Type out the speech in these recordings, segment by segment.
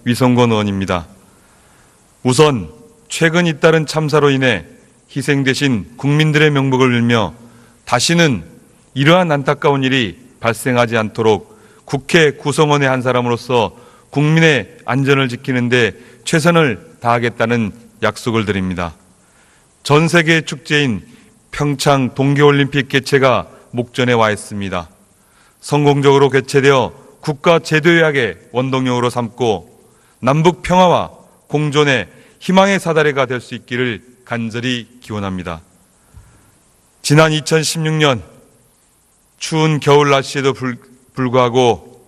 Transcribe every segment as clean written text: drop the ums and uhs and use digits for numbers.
위성권 의원입니다. 우선 최근 잇따른 참사로 인해 희생되신 국민들의 명복을 빌며 다시는 이러한 안타까운 일이 발생하지 않도록 국회 구성원의 한 사람으로서 국민의 안전을 지키는 데 최선을 다하겠다는 약속을 드립니다. 전 세계 축제인 평창 동계올림픽 개최가 목전에 와 있습니다. 성공적으로 개최되어 국가 제도의학의 원동력으로 삼고 남북 평화와 공존의 희망의 사다리가 될 수 있기를 간절히 기원합니다. 지난 2016년 추운 겨울 날씨에도 불구하고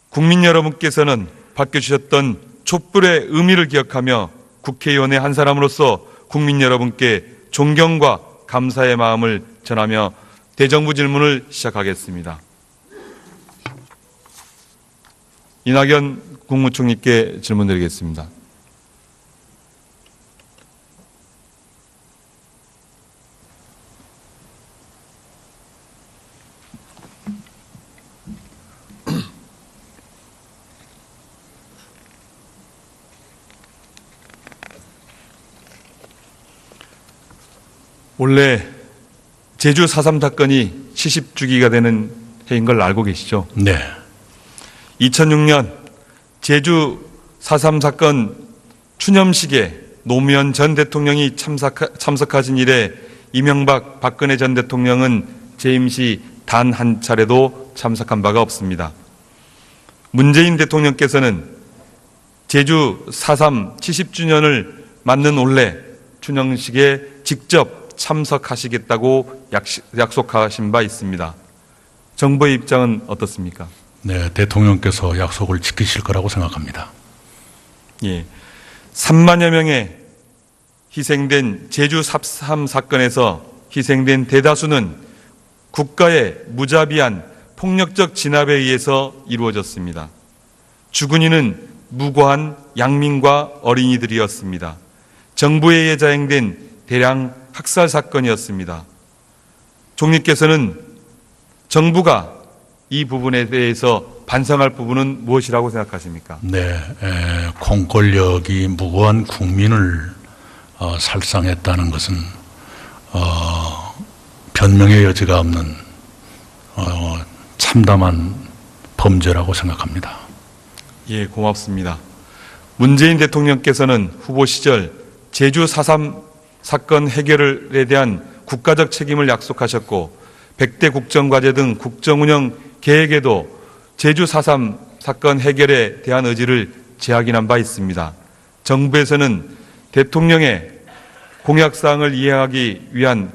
국민 여러분께서는 밝혀주셨던 촛불의 의미를 기억하며 국회의원의 한 사람으로서 국민 여러분께 존경과 감사의 마음을 전하며 대정부 질문을 시작하겠습니다. 이낙연 국무총리께 질문드리겠습니다. 원래 제주 4.3 사건이 70주기가 되는 해인 걸 알고 계시죠? 네. 2006년 제주 4.3 사건 추념식에 노무현 전 대통령이 참석하신 이래 이명박 박근혜 전 대통령은 재임 시 단 한 차례도 참석한 바가 없습니다. 문재인 대통령께서는 제주 4.3 70주년을 맞는 올해 추념식에 직접 참석하시겠다고 약속하신 바 있습니다. 정부의 입장은 어떻습니까? 네, 대통령께서 약속을 지키실 거라고 생각합니다. 예, 3만여 명의 희생된 제주 4.3 사건에서 희생된 대다수는 국가의 무자비한 폭력적 진압에 의해서 이루어졌습니다. 죽은 이는 무고한 양민과 어린이들이었습니다. 정부에 의해 자행된 대량 학살 사건이었습니다. 총리께서는 정부가 이 부분에 대해서 반성할 부분은 무엇이라고 생각하십니까? 네, 공권력이 무고한 국민을 살상했다는 것은 변명의 여지가 없는 참담한 범죄라고 생각합니다. 예, 고맙습니다. 문재인 대통령께서는 후보 시절 제주 4.3 사건 해결에 대한 국가적 책임을 약속하셨고 100대 국정과제 등 국정운영 계획에도 제주 4.3 사건 해결에 대한 의지를 재확인한 바 있습니다. 정부에서는 대통령의 공약사항을 이행하기 위한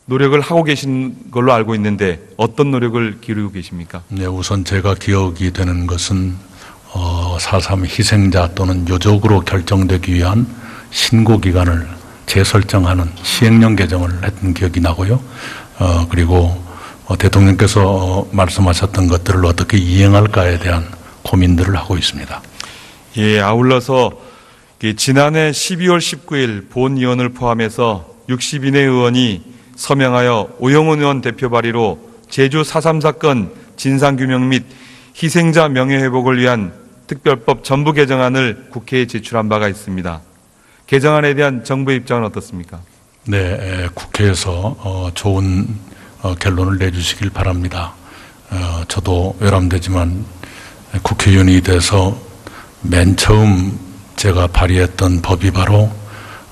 노력을 하고 계신 걸로 알고 있는데 어떤 노력을 기울이고 계십니까? 네, 우선 제가 기억이 되는 것은 4.3 희생자 또는 유족으로 결정되기 위한 신고기간을 재설정하는 시행령 개정을 했던 기억이 나고요. 그리고 대통령께서 말씀하셨던 것들을 어떻게 이행할까에 대한 고민들을 하고 있습니다. 예, 아울러서 지난해 12월 19일 본의원을 포함해서 60인의 의원이 서명하여 오영훈 의원 대표 발의로 제주 4.3 사건 진상규명 및 희생자 명예회복을 위한 특별법 전부 개정안을 국회에 제출한 바가 있습니다. 개정안에 대한 정부의 입장은 어떻습니까? 네, 국회에서 좋은 결론을 내주시길 바랍니다. 저도 외람되지만 국회의원이 돼서 맨 처음 제가 발의했던 법이 바로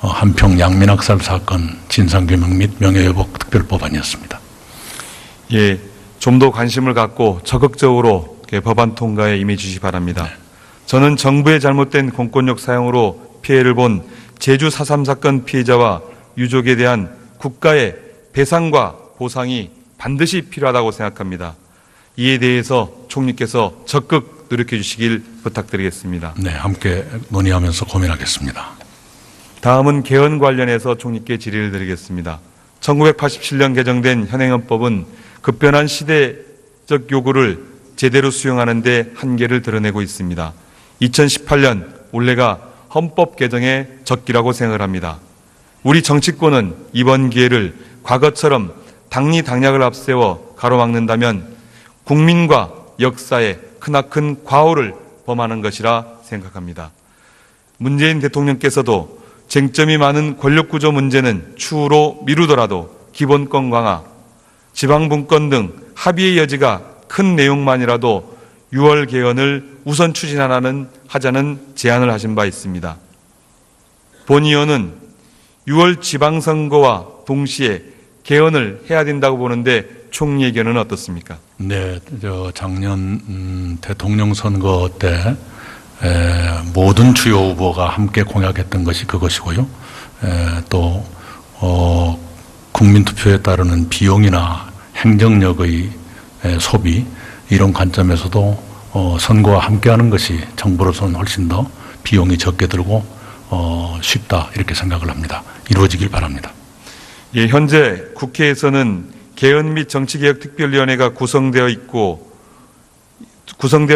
한평 양민학살 사건 진상규명 및 명예회복 특별법안이었습니다. 예, 좀 더 관심을 갖고 적극적으로 법안 통과에 임해 주시기 바랍니다. 네. 저는 정부의 잘못된 공권력 사용으로 피해를 본 제주 4.3 사건 피해자와 유족에 대한 국가의 배상과 보상이 반드시 필요하다고 생각합니다. 이에 대해서 총리께서 적극 노력해 주시길 부탁드리겠습니다. 네, 함께 논의하면서 고민하겠습니다. 다음은 개헌 관련해서 총리께 질의를 드리겠습니다. 1987년 개정된 현행헌법은 급변한 시대적 요구를 제대로 수용하는 데 한계를 드러내고 있습니다. 2018년 올해가 헌법 개정의 적기라고 생각을 합니다. 우리 정치권은 이번 기회를 과거처럼 당리당략을 앞세워 가로막는다면 국민과 역사에 크나큰 과오를 범하는 것이라 생각합니다. 문재인 대통령께서도 쟁점이 많은 권력구조 문제는 추후로 미루더라도 기본권 강화, 지방분권 등 합의의 여지가 큰 내용만이라도 6월 개헌을 우선 하자는 제안을 하신 바 있습니다. 본 의원은 6월 지방선거와 동시에 개헌을 해야 된다고 보는데 총리 의견은 어떻습니까? 네, 작년 대통령 선거 때 모든 주요 후보가 함께 공약했던 것이 그것이고요. 또 국민투표에 따르는 비용이나 행정력의 소비 이런 관점에서도 선거와 함께하는 것이 정부로서는 훨씬 더 비용이 적게 들고 쉽다 이렇게 생각을 합니다. 이루어지길 바랍니다. 예, 현재 국회에서는 개헌 및 정치개혁특별위원회가 구성되어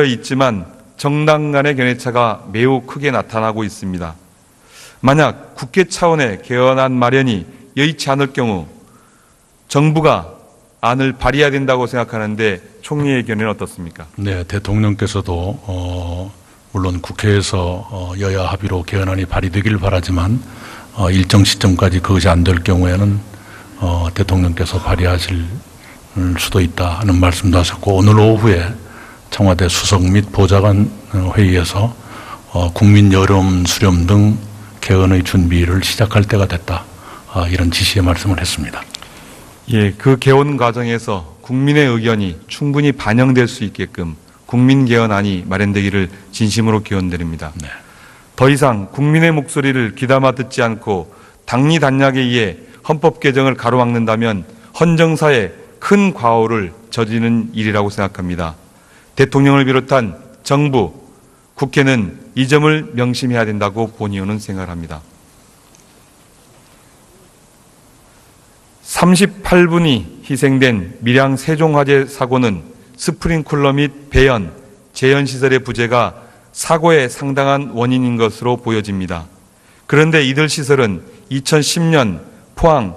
있지만 정당 간의 견해차가 매우 크게 나타나고 있습니다. 만약 국회 차원의 개헌안 마련이 여의치 않을 경우 정부가 안을 발의해야 된다고 생각하는데 총리의 의견은 어떻습니까? 네, 대통령께서도 물론 국회에서 여야 합의로 개헌안이 발의되길 바라지만 일정 시점까지 그것이 안 될 경우에는 대통령께서 발의하실 수도 있다 하는 말씀도 하셨고 오늘 오후에 청와대 수석 및 보좌관 회의에서 국민 여론 수렴 등 개헌의 준비를 시작할 때가 됐다 이런 지시의 말씀을 했습니다. 예, 그 개헌 과정에서 국민의 의견이 충분히 반영될 수 있게끔 국민 개헌안이 마련되기를 진심으로 기원드립니다. 네. 더 이상 국민의 목소리를 귀담아 듣지 않고 당리단략에 의해 헌법 개정을 가로막는다면 헌정사에 큰 과오를 저지르는 일이라고 생각합니다. 대통령을 비롯한 정부, 국회는 이 점을 명심해야 된다고 본 의원은 생각합니다. 38분이 희생된 밀양 세종화재 사고는 스프링클러 및 배연, 재연시설의 부재가 사고의 상당한 원인인 것으로 보여집니다. 그런데 이들 시설은 2010년 포항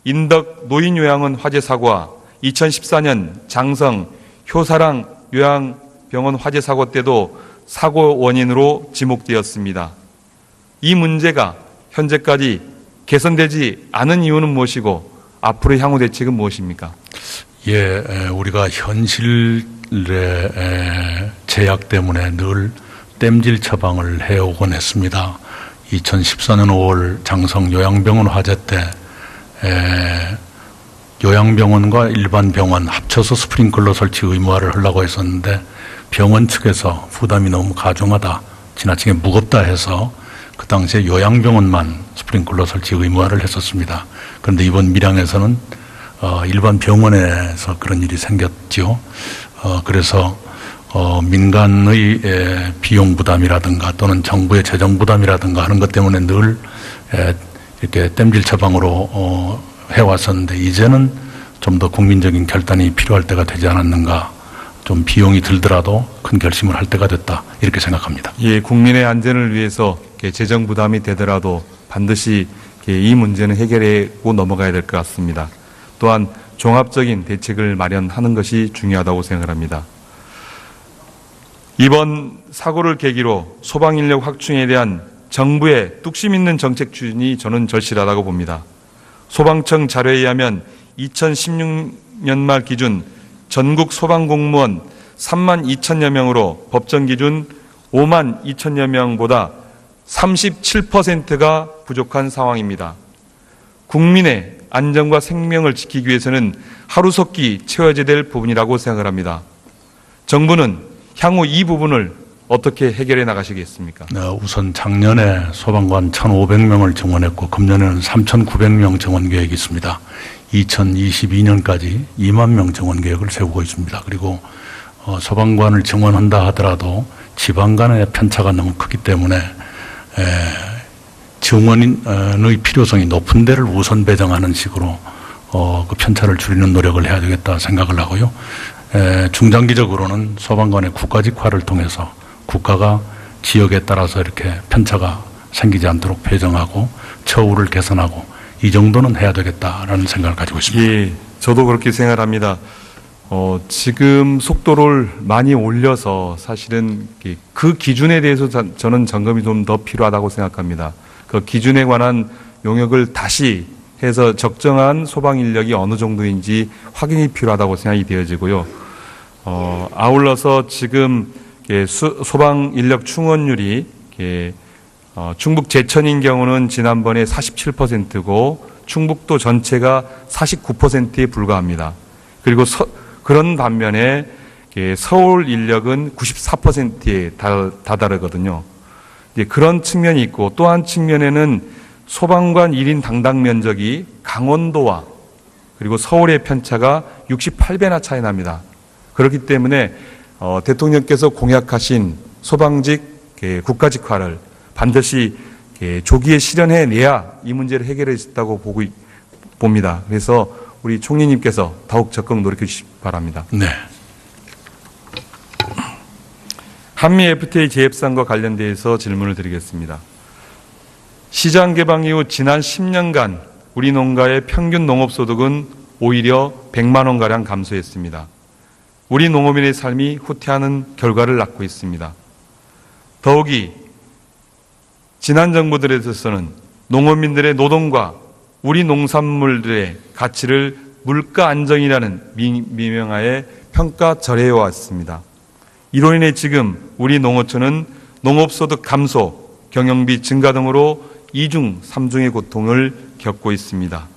인덕 노인요양원 화재 사고와 2014년 장성 효사랑 요양병원 화재 사고 때도 사고 원인으로 지목되었습니다. 이 문제가 현재까지 개선되지 않은 이유는 무엇이고 앞으로의 향후 대책은 무엇입니까? 예, 우리가 현실의 제약 때문에 늘 땜질 처방을 해오곤 했습니다. 2014년 5월 장성 요양병원 화재 때 요양병원과 일반 병원 합쳐서 스프링클러 설치 의무화를 하려고 했었는데 병원 측에서 부담이 너무 가중하다, 지나치게 무겁다 해서 그 당시에 요양병원만 스프링클러 설치 의무화를 했었습니다. 그런데 이번 밀양에서는 일반 병원에서 그런 일이 생겼죠. 그래서 민간의 비용 부담이라든가 또는 정부의 재정 부담이라든가 하는 것 때문에 늘 이렇게 땜질 처방으로 해왔었는데 이제는 좀 더 국민적인 결단이 필요할 때가 되지 않았는가, 좀 비용이 들더라도 큰 결심을 할 때가 됐다 이렇게 생각합니다. 예, 국민의 안전을 위해서 재정 부담이 되더라도 반드시 이 문제는 해결하고 넘어가야 될 것 같습니다. 또한 종합적인 대책을 마련하는 것이 중요하다고 생각합니다. 이번 사고를 계기로 소방인력 확충에 대한 정부의 뚝심 있는 정책 추진이 저는 절실하다고 봅니다. 소방청 자료에 의하면 2016년 말 기준 전국 소방공무원 3만 2천여 명으로 법정 기준 5만 2천여 명보다 37%가 부족한 상황입니다. 국민의 안전과 생명을 지키기 위해서는 하루속히 채워져야 될 부분이라고 생각을 합니다. 정부는 향후 이 부분을 어떻게 해결해 나가시겠습니까? 우선 작년에 소방관 1,500명을 증원했고 금년에는 3,900명 증원 계획이 있습니다. 2022년까지 2만 명 증원 계획을 세우고 있습니다. 그리고 소방관을 증원한다 하더라도 지방 간의 편차가 너무 크기 때문에 증원의 필요성이 높은 데를 우선 배정하는 식으로 그 편차를 줄이는 노력을 해야 되겠다 생각을 하고요. 중장기적으로는 소방관의 국가직화를 통해서 국가가 지역에 따라서 이렇게 편차가 생기지 않도록 배정하고 처우를 개선하고 이 정도는 해야 되겠다라는 생각을 가지고 있습니다. 예, 저도 그렇게 생각합니다. 지금 속도를 많이 올려서 사실은 그 기준에 대해서 저는 점검이 좀 더 필요하다고 생각합니다. 그 기준에 관한 용역을 다시 해서 적정한 소방 인력이 어느 정도인지 확인이 필요하다고 생각이 되어지고요. 아울러서 지금 소방 인력 충원율이 충북 제천인 경우는 지난번에 47%고 충북도 전체가 49%에 불과합니다. 그리고 그런 반면에 서울 인력은 94%에 다다르거든요. 그런 측면이 있고 또 한 측면에는 소방관 1인 담당 면적이 강원도와 그리고 서울의 편차가 68배나 차이 납니다. 그렇기 때문에 대통령께서 공약하신 소방직 국가직화를 반드시 조기에 실현해내야 이 문제를 해결할 수 있다고 봅니다. 그래서 우리 총리님께서 더욱 적극 노력해 주시기 바랍니다. 네. 한미 FTA 재협상과 관련돼서 질문을 드리겠습니다. 시장 개방 이후 지난 10년간 우리 농가의 평균 농업소득은 오히려 100만 원가량 감소했습니다. 우리 농업인의 삶이 후퇴하는 결과를 낳고 있습니다. 더욱이 지난 정부들에서는 농업민들의 노동과 우리 농산물들의 가치를 물가 안정이라는 미명하에 평가절해해 왔습니다. 이로 인해 지금 우리 농어촌은 농업소득 감소, 경영비 증가 등으로 이중, 삼중의 고통을 겪고 있습니다.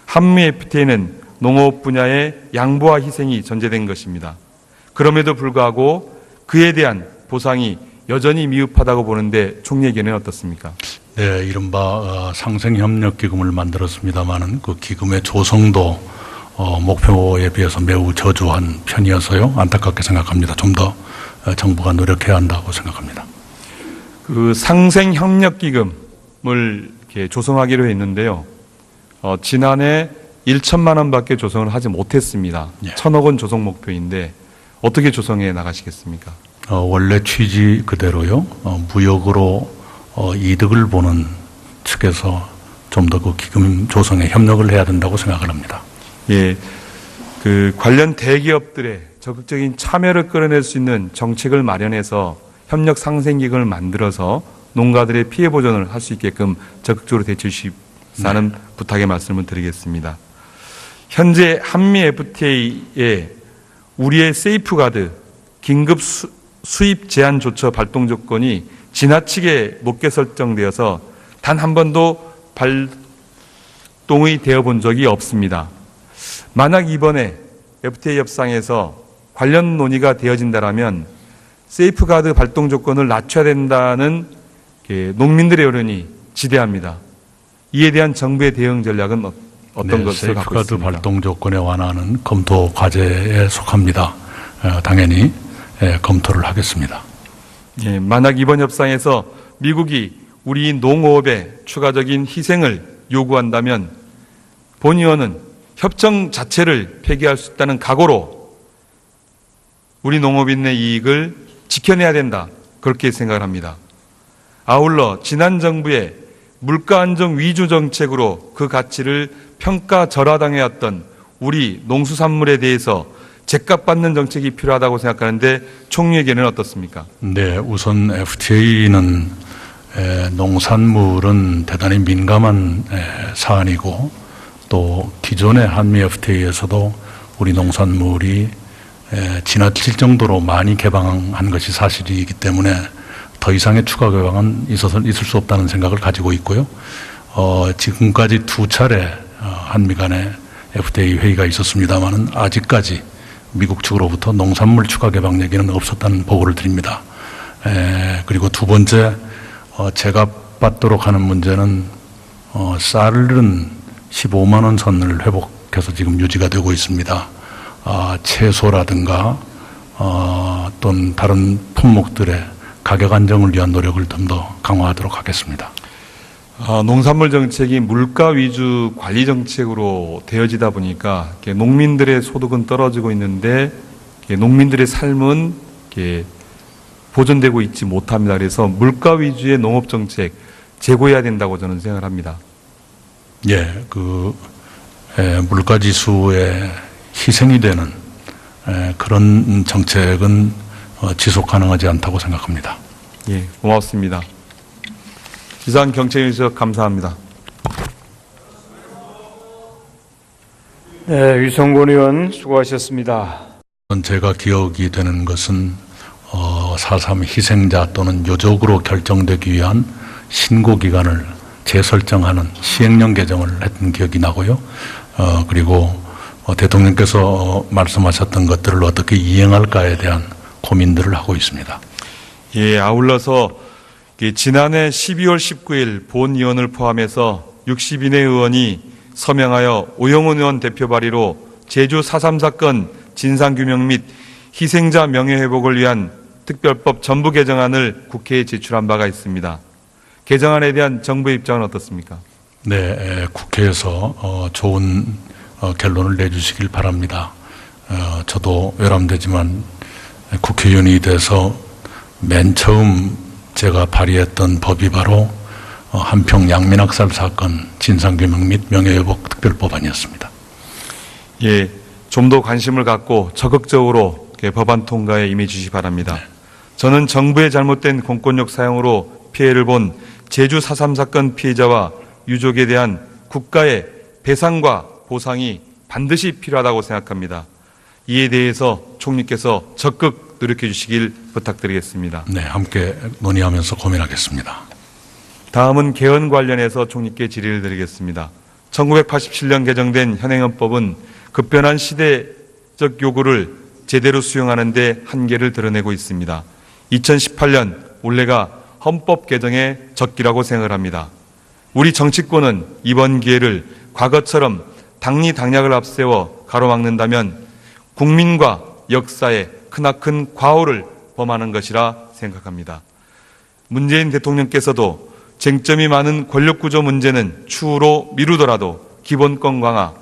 한미 FTA는 농업 분야의 양보와 희생이 전제된 것입니다. 그럼에도 불구하고 그에 대한 보상이 여전히 미흡하다고 보는데 총리의 견해는 어떻습니까? 네, 이른바 상생협력기금을 만들었습니다마는 그 기금의 조성도 목표에 비해서 매우 저조한 편이어서요. 안타깝게 생각합니다. 좀 더 정부가 노력해야 한다고 생각합니다. 그 상생협력기금을 이렇게 조성하기로 했는데요. 지난해 1천만 원밖에 조성을 하지 못했습니다. 예. 1,000억 원 조성 목표인데 어떻게 조성해 나가시겠습니까? 원래 취지 그대로요. 무역으로 이득을 보는 측에서 좀 더 그 기금 조성에 협력을 해야 된다고 생각을 합니다. 예, 그 관련 대기업들의 적극적인 참여를 끌어낼 수 있는 정책을 마련해서 협력 상생기금을 만들어서 농가들의 피해 보전을 할 수 있게끔 적극적으로 대처해 주시라는 부탁의 말씀을 드리겠습니다. 현재 한미 FTA에 우리의 세이프가드 긴급 수입 제한 조처 발동 조건이 지나치게 높게 설정되어서 단 한 번도 발동이 되어 본 적이 없습니다. 만약 이번에 FTA 협상에서 관련 논의가 되어진다면 세이프가드 발동 조건을 낮춰야 된다는 농민들의 여론이 지대합니다. 이에 대한 정부의 대응 전략은 어떤 것을 갖고 세이프가드 있습니까? 발동 조건에 완화하는 검토 과제에 속합니다. 당연히 검토를 하겠습니다. 예, 만약 이번 협상에서 미국이 우리 농업의 추가적인 희생을 요구한다면 본 의원은 협정 자체를 폐기할 수 있다는 각오로 우리 농업인의 이익을 지켜내야 된다. 그렇게 생각을 합니다. 아울러 지난 정부의 물가 안정 위주 정책으로 그 가치를 평가절하당해왔던 우리 농수산물에 대해서 제값 받는 정책이 필요하다고 생각하는데 총리에게는 어떻습니까? 네, 우선 FTA는 농산물은 대단히 민감한 사안이고 또 기존의 한미 FTA에서도 우리 농산물이 지나칠 정도로 많이 개방한 것이 사실이기 때문에 더 이상의 추가 개방은 있을 수 없다는 생각을 가지고 있고요. 지금까지 두 차례 한미 간의 FTA 회의가 있었습니다마는 아직까지 미국 측으로부터 농산물 추가 개방 얘기는 없었다는 보고를 드립니다. 그리고 두 번째 제가 받도록 하는 문제는 쌀은 15만 원 선을 회복해서 지금 유지가 되고 있습니다. 채소라든가 또는 다른 품목들의 가격 안정을 위한 노력을 좀 더 강화하도록 하겠습니다. 농산물 정책이 물가 위주 관리 정책으로 되어지다 보니까 농민들의 소득은 떨어지고 있는데 농민들의 삶은 보존되고 있지 못합니다. 그래서 물가 위주의 농업 정책 제고해야 된다고 저는 생각을 합니다. 예, 물가 지수에 희생이 되는 그런 정책은 지속 가능하지 않다고 생각합니다. 예, 고맙습니다. 이상 경청해 주셔서 감사합니다. 네, 유성곤 의원 수고하셨습니다. 제가 기억이 되는 것은 4.3 희생자 또는 요족으로 결정되기 위한 신고기간을 재설정하는 시행령 개정을 했던 기억이 나고요. 그리고 대통령께서 말씀하셨던 것들을 어떻게 이행할까에 대한 고민들을 하고 있습니다. 예, 아울러서 지난해 12월 19일 본의원을 포함해서 60인의 의원이 서명하여 오영훈 의원 대표 발의로 제주 4.3 사건 진상규명 및 희생자 명예회복을 위한 특별법 전부 개정안을 국회에 제출한 바가 있습니다. 개정안에 대한 정부의 입장은 어떻습니까? 네, 국회에서 좋은 결론을 내주시길 바랍니다. 저도 외람되지만 국회의원이 돼서 맨 처음 제가 발의했던 법이 바로 한평 양민학살 사건 진상규명 및 명예회복 특별법안이었습니다. 예, 좀 더 관심을 갖고 적극적으로 법안 통과에 임해 주시기 바랍니다. 네. 저는 정부의 잘못된 공권력 사용으로 피해를 본 제주 4.3 사건 피해자와 유족에 대한 국가의 배상과 보상이 반드시 필요하다고 생각합니다. 이에 대해서 총리께서 적극 노력해 주시길 부탁드리겠습니다. 네, 함께 논의하면서 고민하겠습니다. 다음은 개헌 관련해서 총리께 질의를 드리겠습니다. 1987년 개정된 현행헌법은 급변한 시대적 요구를 제대로 수용하는 데 한계를 드러내고 있습니다. 2018년 올해가 헌법 개정의 적기라고 생각을 합니다. 우리 정치권은 이번 기회를 과거처럼 당리 당략을 앞세워 가로막는다면 국민과 역사에 크나큰 과오를 범하는 것이라 생각합니다. 문재인 대통령께서도 쟁점이 많은 권력구조 문제는 추후로 미루더라도 기본권 강화,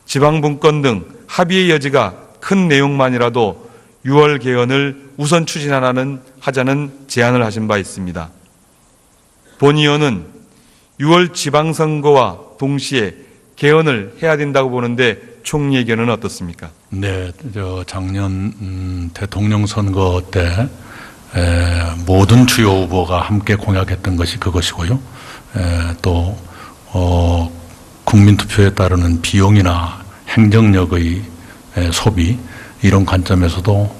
지방분권 등 합의의 여지가 큰 내용만이라도 6월 개헌을 우선 하자는 제안을 하신 바 있습니다. 본 의원은 6월 지방선거와 동시에 개헌을 해야 된다고 보는데 총리 의견은 어떻습니까? 네, 작년 대통령 선거 때 모든 주요 후보가 함께 공약했던 것이 그것이고요. 또 국민투표에 따르는 비용이나 행정력의 소비 이런 관점에서도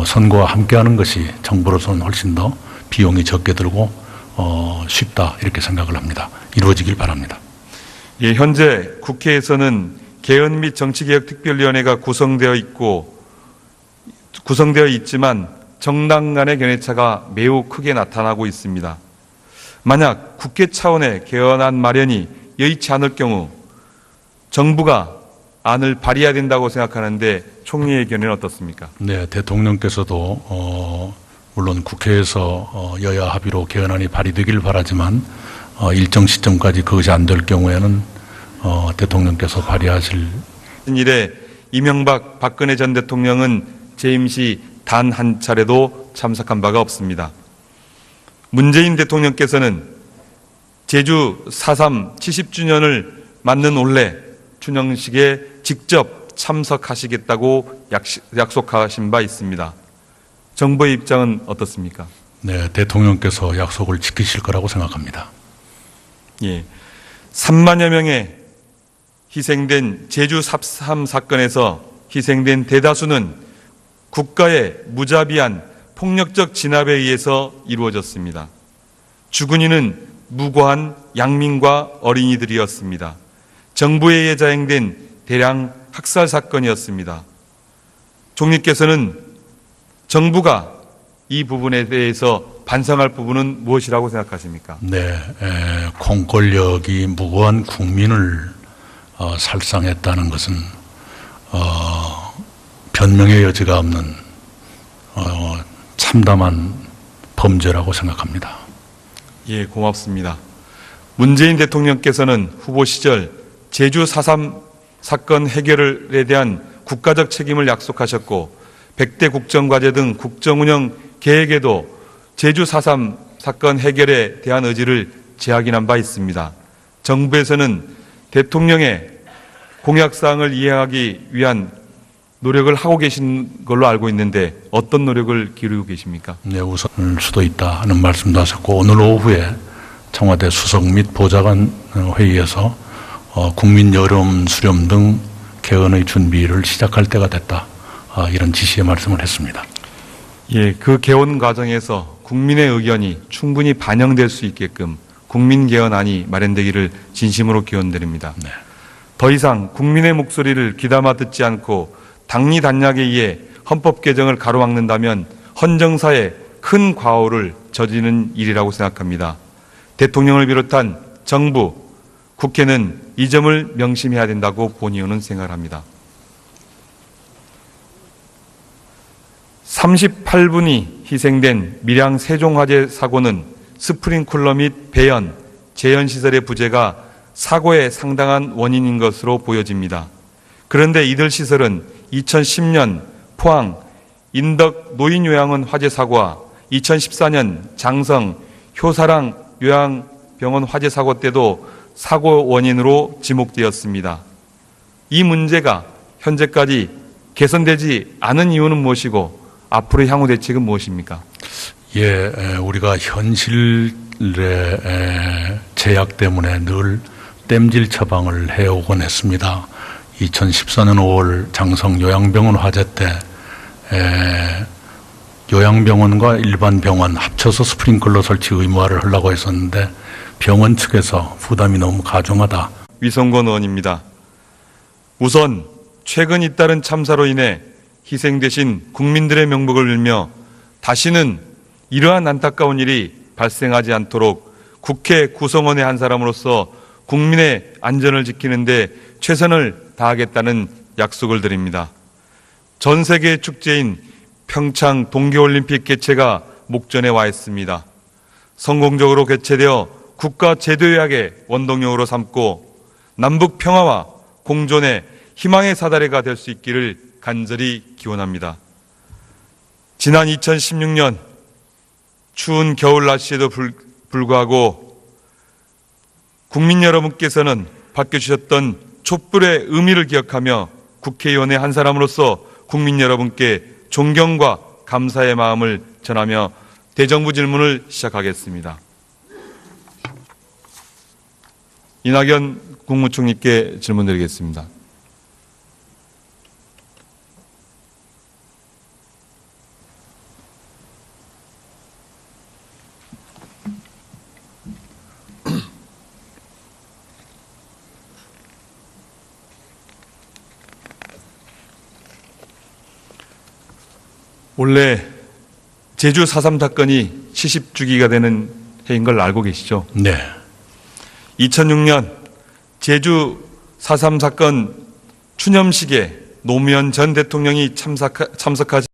선거와 함께하는 것이 정부로서는 훨씬 더 비용이 적게 들고 쉽다 이렇게 생각을 합니다. 이루어지길 바랍니다. 예, 현재 국회에서는 개헌 및 정치개혁특별위원회가 구성되어 있지만 정당 간의 견해차가 매우 크게 나타나고 있습니다. 만약 국회 차원의 개헌안 마련이 여의치 않을 경우 정부가 안을 발의해야 된다고 생각하는데 총리의 견해는 어떻습니까? 네, 대통령께서도 물론 국회에서 여야 합의로 개헌안이 발의되길 바라지만 일정 시점까지 그것이 안 될 경우에는 대통령께서 발의하실 이래 이명박 박근혜 전 대통령은 재임 시 단 한 차례도 참석한 바가 없습니다. 문재인 대통령께서는 제주 4.3 70주년을 맞는 올해 추념식에 직접 참석하시겠다고 약속하신 바 있습니다. 정부의 입장은 어떻습니까? 네, 대통령께서 약속을 지키실 거라고 생각합니다. 예, 3만여 명의 희생된 제주 4.3 사건에서 희생된 대다수는 국가의 무자비한 폭력적 진압에 의해서 이루어졌습니다. 죽은 이는 무고한 양민과 어린이들이었습니다. 정부에 의해 자행된 대량 학살 사건이었습니다. 총리께서는 정부가 이 부분에 대해서 반성할 부분은 무엇이라고 생각하십니까? 네, 공권력이 무고한 국민을 살상했다는 것은 변명의 여지가 없는 참담한 범죄라고 생각합니다. 예, 고맙습니다. 문재인 대통령께서는 후보 시절 제주 4.3 사건 해결에 대한 국가적 책임을 약속하셨고 100대 국정과제 등 국정운영 계획에도 제주 4.3 사건 해결에 대한 의지를 재확인한 바 있습니다. 정부에서는 대통령의 공약사항을 이행하기 위한 노력을 하고 계신 걸로 알고 있는데 어떤 노력을 기울이고 계십니까? 네, 우선일 수도 있다 하는 말씀도 하셨고, 오늘 오후에 청와대 수석 및 보좌관 회의에서 국민 여름 수렴 등 개헌의 준비를 시작할 때가 됐다, 이런 지시의 말씀을 했습니다. 예, 그 개헌 과정에서 국민의 의견이 충분히 반영될 수 있게끔 국민 개헌안이 마련되기를 진심으로 기원드립니다. 네. 더 이상 국민의 목소리를 귀담아 듣지 않고 당리단략에 의해 헌법 개정을 가로막는다면 헌정사에 큰 과오를 저지르는 일이라고 생각합니다. 대통령을 비롯한 정부, 국회는 이 점을 명심해야 된다고 본의원은 생각합니다. 38분이 희생된 밀양 세종화재 사고는 스프링클러 및 배연, 재연시설의 부재가 사고의 상당한 원인인 것으로 보여집니다. 그런데 이들 시설은 2010년 포항 인덕 노인요양원 화재 사고와 2014년 장성 효사랑 요양병원 화재 사고 때도 사고 원인으로 지목되었습니다. 이 문제가 현재까지 개선되지 않은 이유는 무엇이고 앞으로의 향후 대책은 무엇입니까? 예, 우리가 현실의 제약 때문에 늘 땜질 처방을 해오곤 했습니다. 2014년 5월 장성 요양병원 화재 때 요양병원과 일반 병원 합쳐서 스프링클러 설치 의무화를 하려고 했었는데 병원 측에서 부담이 너무 가중하다. 위성권 의원입니다. 우선 최근 잇따른 참사로 인해 희생되신 국민들의 명복을 빌며 다시는 이러한 안타까운 일이 발생하지 않도록 국회 구성원의 한 사람으로서 국민의 안전을 지키는 데 최선을 다하겠다는 약속을 드립니다. 전 세계 축제인 평창 동계올림픽 개최가 목전에 와 있습니다. 성공적으로 개최되어 국가 제도의학의 원동력으로 삼고 남북 평화와 공존의 희망의 사다리가 될 수 있기를 간절히 기원합니다. 지난 2016년 추운 겨울 날씨에도 불구하고 국민 여러분께서는 밝혀주셨던 촛불의 의미를 기억하며 국회의원의 한 사람으로서 국민 여러분께 존경과 감사의 마음을 전하며 대정부 질문을 시작하겠습니다. 이낙연 국무총리께 질문드리겠습니다. 원래 제주 4.3 사건이 70주기가 되는 해인 걸 알고 계시죠? 네. 2006년 제주 4.3 사건 추념식에 노무현 전 대통령이 참석하지